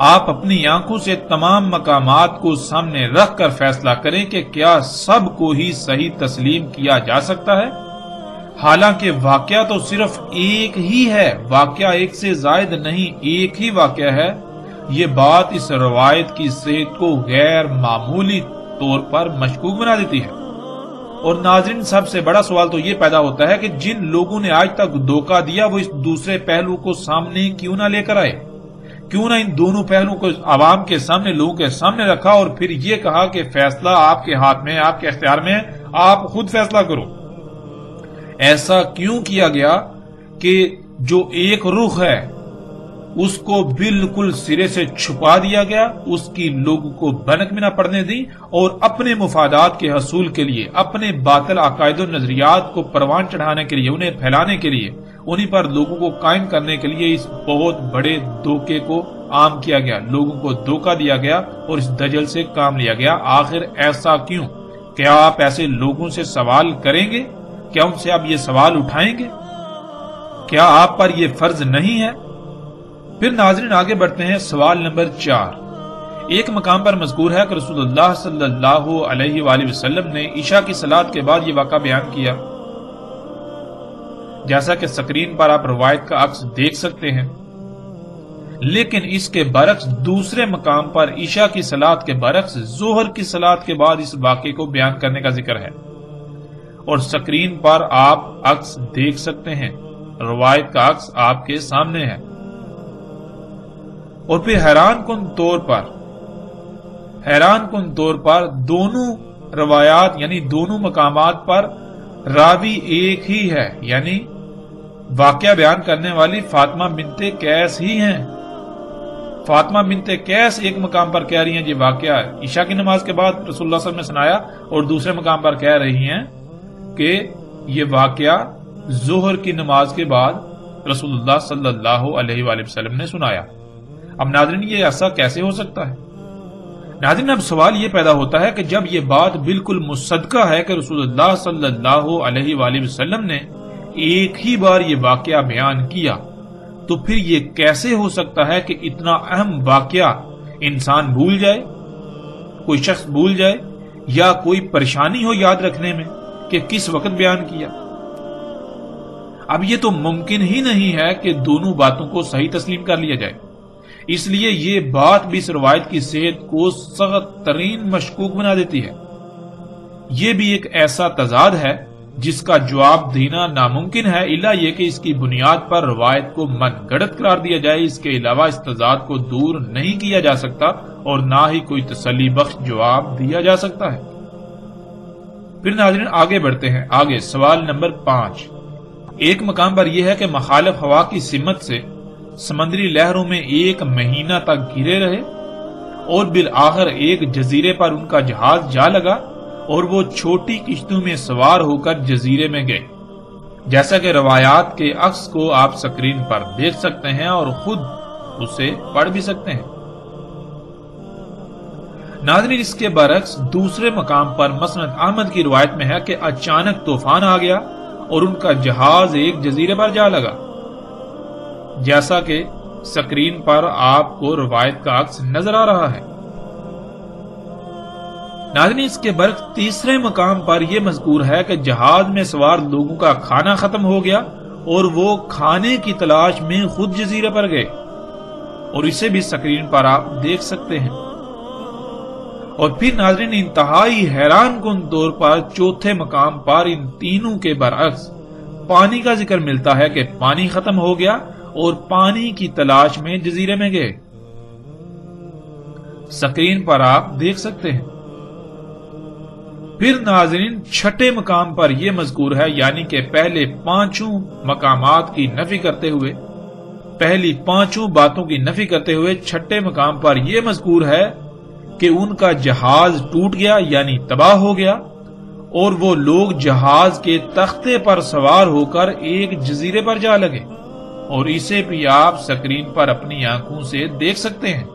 آپ اپنی آنکھوں سے تمام مقامات کو سامنے رکھ کر فیصلہ کریں کہ کیا سب کو ہی صحیح تسلیم کیا جا سکتا ہے؟ حالانکہ واقعہ تو صرف ایک ہی ہے، واقعہ ایک سے زائد نہیں، ایک ہی واقعہ ہے۔ یہ بات اس روایت کی صحت کو غیر معمولی طور پر مشکوک بنا دیتی ہے۔ اور ناظرین سب سے بڑا سوال تو یہ پیدا ہوتا ہے کہ جن لوگوں نے آج تک دھوکہ دیا وہ اس دوسرے پہلو کو سامنے کیوں نہ لے کر آئے؟ کیوں نہ ان دونوں پہلوؤں کو عوام کے سامنے، لوگوں کے سامنے رکھا اور پھر یہ کہا کہ فیصلہ آپ کے ہاتھ میں، آپ کے اختیار میں، آپ خود فیصلہ کرو؟ ایسا کیوں کیا گیا کہ جو ایک رخ ہے اس کو بالکل سرے سے چھپا دیا گیا، اس کی لوگوں کو بھنک میں نہ پڑنے دی، اور اپنے مفادات کے حصول کے لیے، اپنے باطل عقائد و نظریات کو پروان چڑھانے کے لیے، انہیں پھیلانے کے لیے، انہی پر لوگوں کو قائم کرنے کے لیے اس بہت بڑے دھوکے کو عام کیا گیا، لوگوں کو دھوکہ دیا گیا اور اس دجل سے کام لیا گیا۔ آخر ایسا کیوں؟ کیا آپ ایسے لوگوں سے سوال کریں گے؟ کیا ان سے آپ یہ سوال اٹھائیں گے؟ کیا آپ پر یہ فرض نہیں ہے؟ پھر ناظرین آگے بڑھتے ہیں۔ سوال نمبر 4، ایک مقام پر مذکور ہے کہ رسول اللہ صلی اللہ علیہ وآلہ وسلم نے عشاء کی صلاۃ کے بعد یہ واقعہ بیان کیا، جیسا کہ سکرین پر آپ روایت کا عکس دیکھ سکتے ہیں۔ لیکن اس کے برعکس دوسرے مقام پر عشاء کی صلاۃ کے برعکس ظہر کی صلاۃ کے بعد اس واقعے کو بیان کرنے کا ذکر ہے، اور سکرین پر آپ عکس دیکھ سکتے ہیں، روایت کا عکس آپ کے سامنے ہے۔ اور پھر حیران کن طور پر حیران کن طور پر دونوں روایات یعنی دونوں مقامات پر راوی ایک ہی ہے، یعنی واقعہ بیان کرنے والی فاطمہ بنت قیس ہی ہیں۔ فاطمہ بنت قیس ایک مقام پر کہہ رہی ہیں یہ واقعہ عشاء کی نماز کے بعد رسول اللہ صلی اللہ علیہ وسلم نے سنایا، اور دوسرے مقام پر کہہ رہی ہیں کہ یہ واقعہ ظہر کی نماز کے بعد رسول اللہ صلی اللہ علیہ وآلہ وسلم نے سنایا۔ اب ناظرین یہ ایسا کیسے ہو سکتا ہے؟ ناظرین اب سوال یہ پیدا ہوتا ہے کہ جب یہ بات بالکل مصدقہ ہے کہ رسول اللہ صلی اللہ علیہ وآلہ وسلم نے ایک ہی بار یہ واقعہ بیان کیا، تو پھر یہ کیسے ہو سکتا ہے کہ اتنا اہم واقعہ انسان بھول جائے، کوئی شخص بھول جائے، یا کوئی پریشانی ہو یاد رکھنے میں کہ کس وقت بیان کیا؟ اب یہ تو ممکن ہی نہیں ہے کہ دونوں باتوں کو صحیح تسلیم کر لیا جائے، اس لیے یہ بات بھی اس روایت کی صحت کو سخت ترین مشکوک بنا دیتی ہے۔ یہ بھی ایک ایسا تضاد ہے جس کا جواب دینا ناممکن ہے، الا یہ کہ اس کی بنیاد پر روایت کو من گھڑت قرار دیا جائے۔ اس کے علاوہ اس تضاد کو دور نہیں کیا جا سکتا اور نہ ہی کوئی تسلی بخش جواب دیا جا سکتا ہے۔ پھر ناظرین آگے بڑھتے ہیں، آگے سوال نمبر 5۔ ایک مقام پر یہ ہے کہ مخالف ہوا کی سمت سے سمندری لہروں میں 1 مہینہ تک گھرے رہے اور بالآخر ایک جزیرے پر ان کا جہاز جا لگا اور وہ چھوٹی کشتیوں میں سوار ہو کر جزیرے میں گئے، جیسا کہ روایات کے عکس کو آپ سکرین پر دیکھ سکتے ہیں اور خود اسے پڑھ بھی سکتے ہیں۔ ناظرین اس کے برعکس دوسرے مقام پر مسند احمد کی روایت میں ہے کہ اچانک طوفان آ گیا اور ان کا جہاز ایک جزیرے پر جا لگا، جیسا کہ سکرین پر آپ کو روایت کا عکس نظر آ رہا ہے۔ ناظرین اس کے برعکس تیسرے مقام پر یہ مذکور ہے کہ جہاز میں سوار لوگوں کا کھانا ختم ہو گیا اور وہ کھانے کی تلاش میں خود جزیرے پر گئے، اور اسے بھی سکرین پر آپ دیکھ سکتے ہیں۔ اور پھر ناظرین انتہائی حیران کن طور پر چوتھے مقام پر ان تینوں کے برعکس پانی کا ذکر ملتا ہے کہ پانی ختم ہو گیا اور پانی کی تلاش میں جزیرے میں گئے، سکرین پر آپ دیکھ سکتے ہیں۔ پھر ناظرین چھٹے مقام پر یہ مذکور ہے، یعنی کہ پہلے 5 مقامات کی نفی کرتے ہوئے، پہلی 5 باتوں کی نفی کرتے ہوئے چھٹے مقام پر یہ مذکور ہے کہ ان کا جہاز ٹوٹ گیا یعنی تباہ ہو گیا، اور وہ لوگ جہاز کے تختے پر سوار ہو کر ایک جزیرے پر جا لگے، اور اسے بھی آپ سکرین پر اپنی آنکھوں سے دیکھ سکتے ہیں۔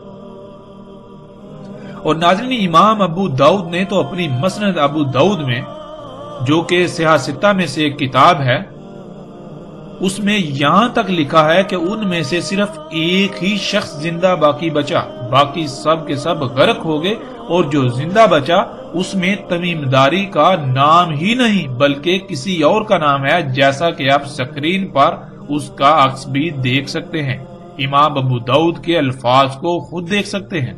اور ناظرین امام ابو داؤد نے تو اپنی مسند ابو داؤد میں، جو کہ سیاہ ستہ میں سے ایک کتاب ہے، اس میں یہاں تک لکھا ہے کہ ان میں سے صرف ایک ہی شخص زندہ باقی بچا، باقی سب کے سب غرق ہو گئے، اور جو زندہ بچا اس میں تمیم داری کا نام ہی نہیں بلکہ کسی اور کا نام ہے، جیسا کہ آپ سکرین پر اس کا عکس بھی دیکھ سکتے ہیں۔ امام ابو داؤد کے الفاظ کو خود دیکھ سکتے ہیں۔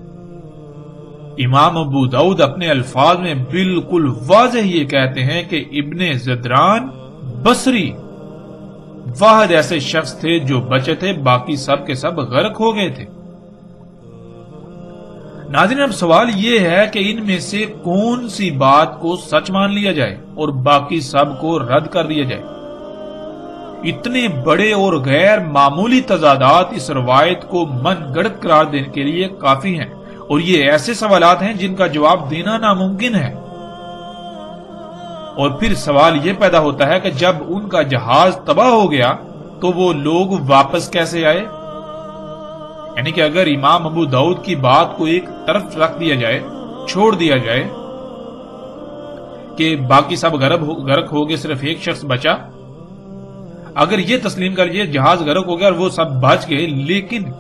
امام ابو داؤد اپنے الفاظ میں بالکل واضح یہ کہتے ہیں کہ ابن زدران بصری واحد ایسے شخص تھے جو بچے تھے، باقی سب کے سب غرق ہو گئے تھے۔ ناظرین اب سوال یہ ہے کہ ان میں سے کون سی بات کو سچ مان لیا جائے اور باقی سب کو رد کر دیا جائے؟ اتنے بڑے اور غیر معمولی تضادات اس روایت کو من گڑت قرار دینے کے لیے کافی ہیں، اور یہ ایسے سوالات ہیں جن کا جواب دینا ناممکن ہے۔ اور پھر سوال یہ پیدا ہوتا ہے کہ جب ان کا جہاز تباہ ہو گیا تو وہ لوگ واپس کیسے آئے؟ یعنی کہ اگر امام ابو داؤد کی بات کو ایک طرف رکھ دیا جائے، چھوڑ دیا جائے کہ باقی سب غرق ہو گئے، صرف ایک شخص بچا، اگر یہ تسلیم کر لیجیے جہاز غرق ہو گیا اور وہ سب بچ گئے، لیکن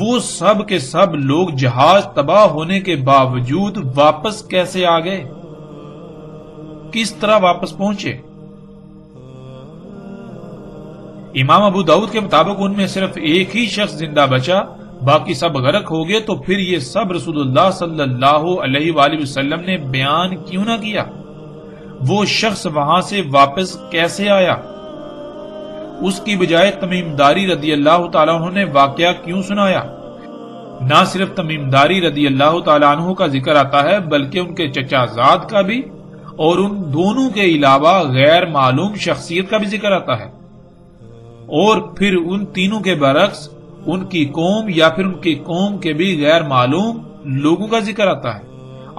وہ سب کے سب لوگ جہاز تباہ ہونے کے باوجود واپس کیسے آ گئے؟ کس طرح واپس پہنچے؟ امام ابو داؤد کے مطابق ان میں صرف ایک ہی شخص زندہ بچا، باقی سب غرق ہو گئے، تو پھر یہ سب رسول اللہ صلی اللہ علیہ وآلہ وسلم نے بیان کیوں نہ کیا؟ وہ شخص وہاں سے واپس کیسے آیا؟ اس کی بجائے تمیم داری رضی اللہ تعالیٰ عنہ نے واقعہ کیوں سنایا؟ نہ صرف تمیم داری رضی اللہ تعالیٰ عنہ کا ذکر آتا ہے بلکہ ان کے چچا زاد کا بھی اور ان دونوں کے علاوہ غیر معلوم شخصیت کا بھی ذکر آتا ہے، اور پھر ان تینوں کے برعکس ان کی قوم یا پھر ان کی قوم کے بھی غیر معلوم لوگوں کا ذکر آتا ہے۔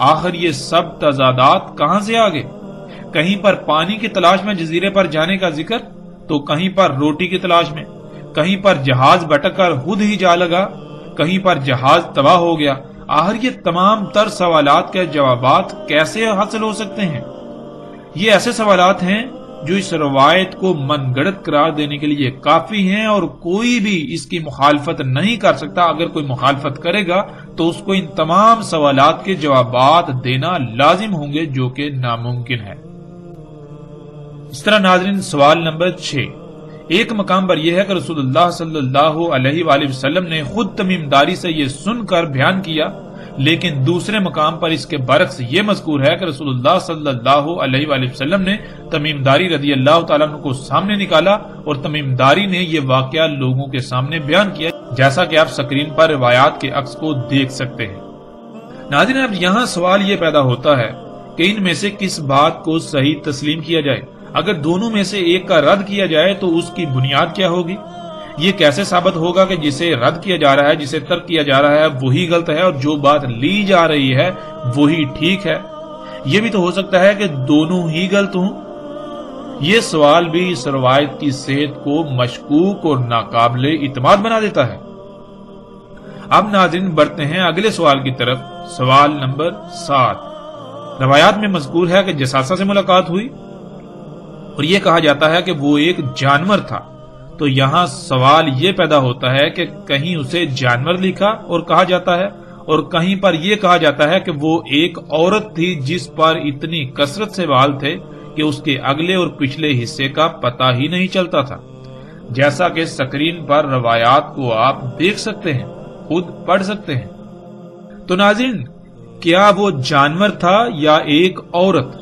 آخر یہ سب تضادات کہاں سے آ گئے؟ کہیں پر پانی کی تلاش میں جزیرے پر جانے کا ذکر تو کہیں پر روٹی کی تلاش میں، کہیں پر جہاز بٹک کر خود ہی جا لگا، کہیں پر جہاز تباہ ہو گیا۔ آخر یہ تمام تر سوالات کے جوابات کیسے حاصل ہو سکتے ہیں؟ یہ ایسے سوالات ہیں جو اس روایت کو من گڑت قرار دینے کے لیے کافی ہیں، اور کوئی بھی اس کی مخالفت نہیں کر سکتا۔ اگر کوئی مخالفت کرے گا تو اس کو ان تمام سوالات کے جوابات دینا لازم ہوں گے، جو کہ ناممکن ہے۔ اس طرح ناظرین، سوال نمبر 6 ایک مقام پر یہ ہے کہ رسول اللہ صلی اللہ علیہ وآلہ وسلم نے خود تمیم داری سے یہ سن کر بیان کیا، لیکن دوسرے مقام پر اس کے برعکس یہ مذکور ہے کہ رسول اللہ صلی اللہ علیہ وآلہ وسلم نے تمیم داری رضی اللہ تعالیٰ عنہ کو سامنے نکالا اور تمیم داری نے یہ واقعہ لوگوں کے سامنے بیان کیا، جیسا کہ آپ سکرین پر روایات کے عکس کو دیکھ سکتے ہیں۔ ناظرین، اب یہاں سوال یہ پیدا ہوتا ہے کہ ان میں سے کس بات کو صحیح تسلیم کیا جائے؟ اگر دونوں میں سے ایک کا رد کیا جائے تو اس کی بنیاد کیا ہوگی؟ یہ کیسے ثابت ہوگا کہ جسے رد کیا جا رہا ہے، جسے ترک کیا جا رہا ہے وہی غلط ہے اور جو بات لی جا رہی ہے وہی ٹھیک ہے؟ یہ بھی تو ہو سکتا ہے کہ دونوں ہی غلط ہوں۔ یہ سوال بھی اس روایت کی صحت کو مشکوک اور ناقابل اعتماد بنا دیتا ہے۔ اب ناظرین بڑھتے ہیں اگلے سوال کی طرف۔ سوال نمبر 7 روایات میں مذکور ہے کہ جساسہ سے ملاقات ہوئی اور یہ کہا جاتا ہے کہ وہ ایک جانور تھا، تو یہاں سوال یہ پیدا ہوتا ہے کہ کہیں اسے جانور لکھا اور کہا جاتا ہے، اور کہیں پر یہ کہا جاتا ہے کہ وہ ایک عورت تھی جس پر اتنی کثرت سے بال تھے کہ اس کے اگلے اور پچھلے حصے کا پتہ ہی نہیں چلتا تھا، جیسا کہ سکرین پر روایات کو آپ دیکھ سکتے ہیں، خود پڑھ سکتے ہیں۔ تو ناظرین، کیا وہ جانور تھا یا ایک عورت؟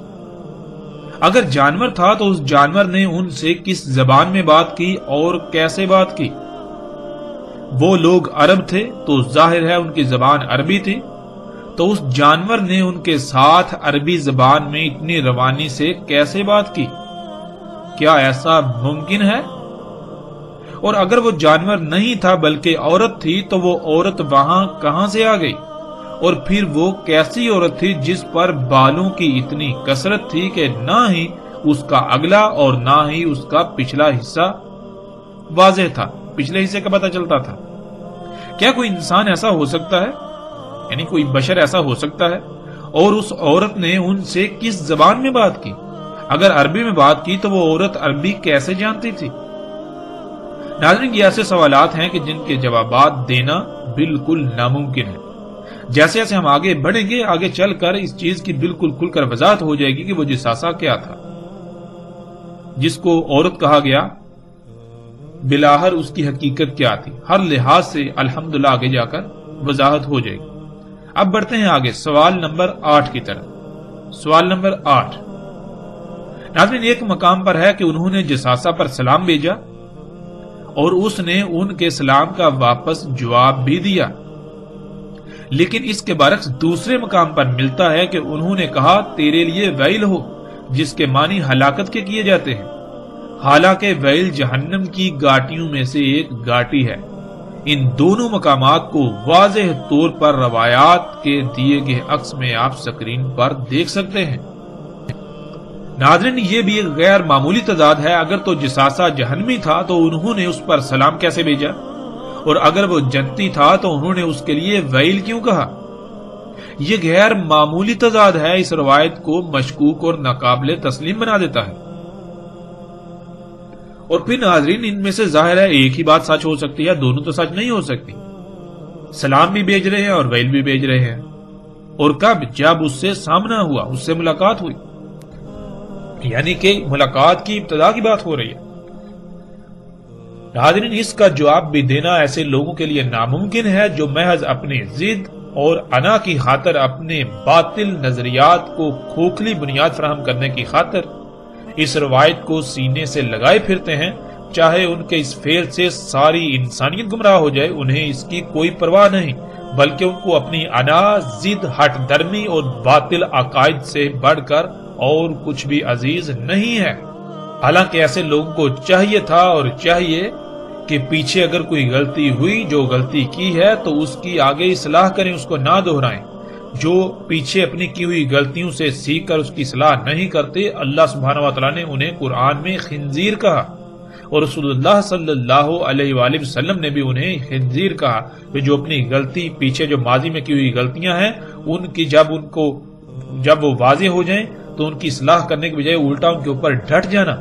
اگر جانور تھا تو اس جانور نے ان سے کس زبان میں بات کی اور کیسے بات کی؟ وہ لوگ عرب تھے تو ظاہر ہے ان کی زبان عربی تھی، تو اس جانور نے ان کے ساتھ عربی زبان میں اتنی روانی سے کیسے بات کی؟ کیا ایسا ممکن ہے؟ اور اگر وہ جانور نہیں تھا بلکہ عورت تھی تو وہ عورت وہاں کہاں سے آ گئی؟ اور پھر وہ کیسی عورت تھی جس پر بالوں کی اتنی کثرت تھی کہ نہ ہی اس کا اگلا اور نہ ہی اس کا پچھلا حصہ واضح تھا، پچھلے حصے کا پتہ چلتا تھا؟ کیا کوئی انسان ایسا ہو سکتا ہے، یعنی کوئی بشر ایسا ہو سکتا ہے؟ اور اس عورت نے ان سے کس زبان میں بات کی؟ اگر عربی میں بات کی تو وہ عورت عربی کیسے جانتی تھی؟ ناظرین، یہ ایسے سوالات ہیں کہ جن کے جوابات دینا بالکل ناممکن ہے۔ جیسے جیسے ہم آگے بڑھیں گے، آگے چل کر اس چیز کی بالکل کھل کر وضاحت ہو جائے گی کہ وہ جساسہ کیا تھا جس کو عورت کہا گیا، بلاہر اس کی حقیقت کیا تھی۔ ہر لحاظ سے الحمدللہ آگے جا کر وضاحت ہو جائے گی۔ اب بڑھتے ہیں آگے سوال نمبر 8 کی طرف۔ سوال نمبر 8 ناظرین، ایک مقام پر ہے کہ انہوں نے جساسہ پر سلام بھیجا اور اس نے ان کے سلام کا واپس جواب بھی دیا، لیکن اس کے برعکس دوسرے مقام پر ملتا ہے کہ انہوں نے کہا تیرے لیے ویل ہو، جس کے معنی ہلاکت کے کیے جاتے ہیں، حالانکہ ویل جہنم کی گاٹیوں میں سے ایک گاٹی ہے۔ ان دونوں مقامات کو واضح طور پر روایات کے دیے گئے عکس میں آپ سکرین پر دیکھ سکتے ہیں۔ ناظرین، یہ بھی ایک غیر معمولی تضاد ہے۔ اگر تو جساسہ جہنمی تھا تو انہوں نے اس پر سلام کیسے بھیجا، اور اگر وہ جنتی تھا تو انہوں نے اس کے لیے ویل کیوں کہا؟ یہ غیر معمولی تضاد ہے، اس روایت کو مشکوک اور ناقابل تسلیم بنا دیتا ہے۔ اور پھر ناظرین، ان میں سے ظاہر ہے ایک ہی بات سچ ہو سکتی ہے، دونوں تو سچ نہیں ہو سکتی۔ سلام بھی بھیج رہے ہیں اور ویل بھی بھیج رہے ہیں، اور کب؟ جب اس سے سامنا ہوا، اس سے ملاقات ہوئی، یعنی کہ ملاقات کی ابتدا کی بات ہو رہی ہے۔ ناظرین، اس کا جواب بھی دینا ایسے لوگوں کے لیے ناممکن ہے جو محض اپنی ضد اور انا کی خاطر، اپنے باطل نظریات کو کھوکھلی بنیاد فراہم کرنے کی خاطر اس روایت کو سینے سے لگائے پھرتے ہیں، چاہے ان کے اس فعل سے ساری انسانیت گمراہ ہو جائے، انہیں اس کی کوئی پرواہ نہیں، بلکہ ان کو اپنی انا، ضد، ہٹ درمی اور باطل عقائد سے بڑھ کر اور کچھ بھی عزیز نہیں ہے۔ حالانکہ ایسے لوگوں کو چاہیے تھا اور چاہیے کہ پیچھے اگر کوئی غلطی ہوئی، جو غلطی کی ہے تو اس کی آگے اصلاح کریں، اس کو نہ دہرائیں۔ جو پیچھے اپنی کی ہوئی غلطیوں سے سیکھ کر اس کی اصلاح نہیں کرتے، اللہ سبحانہ و تعالیٰ نے انہیں قرآن میں خنزیر کہا، اور رسول اللہ صلی اللہ علیہ وآلہ وسلم نے بھی انہیں خنزیر کہا، کہ جو اپنی غلطی پیچھے جو ماضی میں کی ہوئی غلطیاں ہیں ان کی جب وہ واضح ہو جائیں تو ان کی اصلاح کرنے کے بجائے الٹا ان کے اوپر ڈٹ جانا،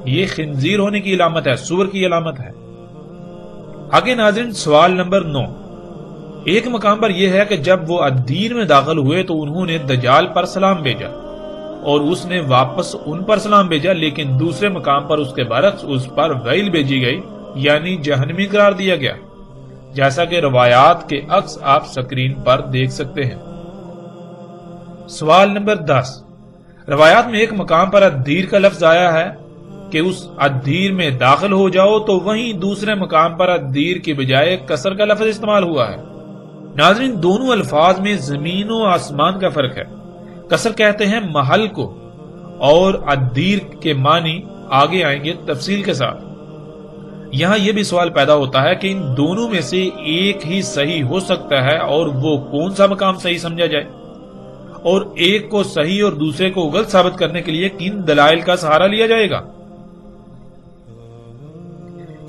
یہ خنزیر ہونے کی علامت ہے، سور کی علامت ہے۔ آگے ناظرین سوال نمبر 9۔ ایک مقام پر یہ ہے کہ جب وہ الدین میں داخل ہوئے تو انہوں نے دجال پر سلام بھیجا اور اس نے واپس ان پر سلام بھیجا، لیکن دوسرے مقام پر اس کے برعکس اس پر ویل بھیجی گئی، یعنی جہنمی قرار دیا گیا، جیسا کہ روایات کے عکس آپ سکرین پر دیکھ سکتے ہیں۔ سوال نمبر 10۔ روایات میں ایک مقام پر الدیر کا لفظ آیا ہے کہ اس الدیر میں داخل ہو جاؤ، تو وہیں دوسرے مقام پر الدیر کی بجائے کسر کا لفظ استعمال ہوا ہے۔ ناظرین دونوں الفاظ میں زمین و آسمان کا فرق ہے۔ کسر کہتے ہیں محل کو، اور الدیر کے معنی آگے آئیں گے تفصیل کے ساتھ۔ یہاں یہ بھی سوال پیدا ہوتا ہے کہ ان دونوں میں سے ایک ہی صحیح ہو سکتا ہے، اور وہ کون سا مقام صحیح سمجھا جائے، اور ایک کو صحیح اور دوسرے کو غلط ثابت کرنے کے لیے کن دلائل کا سہارا لیا جائے گا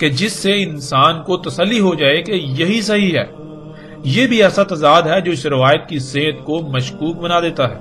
کہ جس سے انسان کو تسلی ہو جائے کہ یہی صحیح ہے۔ یہ بھی ایسا تضاد ہے جو اس روایت کی صحت کو مشکوک بنا دیتا ہے۔